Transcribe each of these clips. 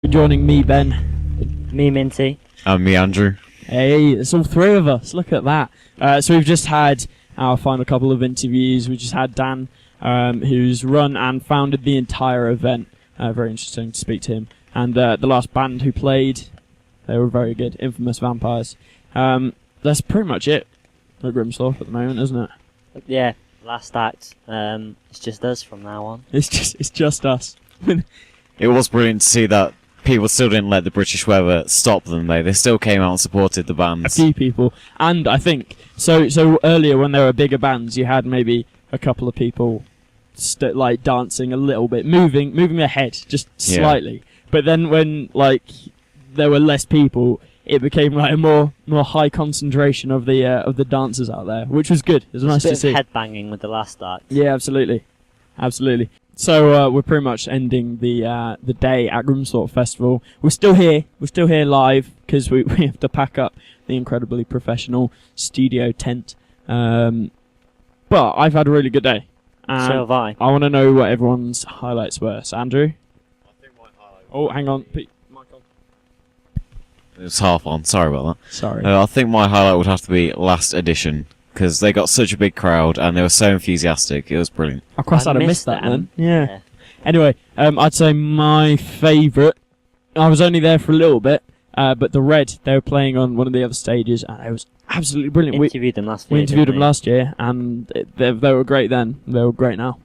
Joining me, Ben. Me, Minty. And me, Andrew. Hey, it's all three of us. Look at that. So we've just had our final couple of interviews. We just had Dan, who's run and founded the entire event. Very interesting to speak to him. And the last band who played, they were very good. Infamous Vampires. That's pretty much it at Grimsthorpe at the moment, isn't it? Yeah, last act. It's just us from now on. It's just us. It was brilliant to see that people still didn't let the British weather stop them, though. They still came out and supported the bands. A few people. And I think, so earlier when there were bigger bands, you had maybe a couple of people like dancing a little bit, moving their head just slightly. Yeah. But then when like there were less people, it became like a more high concentration of the dancers out there, which was good. It was nice to see. Head banging with the last act. Yeah, absolutely. So we're pretty much ending the day at Grimsthorpe Festival. We're still here live because we have to pack up the incredibly professional studio tent. But I've had a really good day. So have I. I want to know what everyone's highlights were. So Andrew? I think my highlight. Oh, hang on. Pete, mic on. It's half on. Sorry about that. Sorry. I think my highlight would have to be last edition, because they got such a big crowd and they were so enthusiastic. It was brilliant. Of course, I'd have missed that then. Yeah. Anyway, I'd say my favourite, I was only there for a little bit, but the Red, they were playing on one of the other stages, and it was absolutely brilliant. We interviewed them last year. We interviewed them last year, and they were great then. They were great now.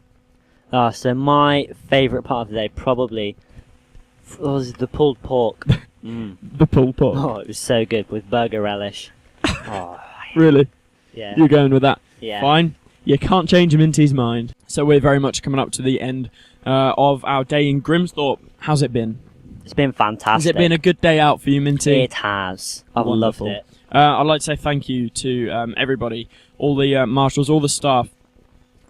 So my favourite part of the day probably was the pulled pork. The pulled pork. Oh, it was so good with burger relish. Oh, really? Yeah. You're going with that? Yeah. Fine. You can't change Minty's mind. So we're very much coming up to the end of our day in Grimsthorpe. How's it been? It's been fantastic. Has it been a good day out for you, Minty? It has. I've loved it. I'd like to say thank you to everybody, all the marshals, all the staff,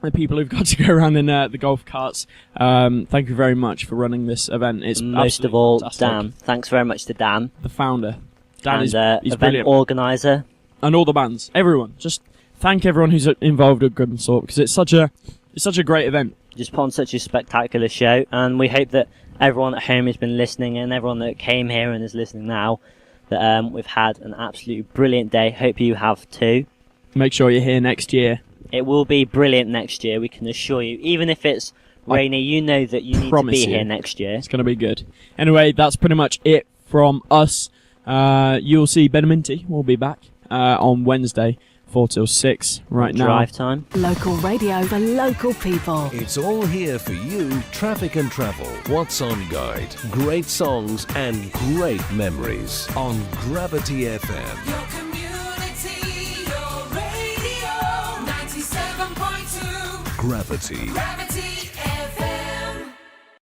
the people who've got to go around in the golf carts. Thank you very much for running this event. It's most of all, fantastic. Dan. Thanks very much to Dan, the founder. Dan and is event brilliant. organizer, and all the bands. Everyone, just thank everyone who's involved at Grimsthorpe, because it's such a great event. Just put on such a spectacular show, and we hope that everyone at home has been listening, and everyone that came here and is listening now, that we've had an absolutely brilliant day. Hope you have too. Make sure you're here next year. It will be brilliant next year, we can assure you. Even if it's rainy, you know that you need to be here next year. It's going to be good. Anyway, that's pretty much it from us. You'll see Ben and Minty. We'll be back on Wednesday, 4 till 6 right now. Drive time. Local radio for local people. It's all here for you. Traffic and travel. What's on guide. Great songs and great memories on Gravity FM. Your community, your radio, 97.2. Gravity. Gravity.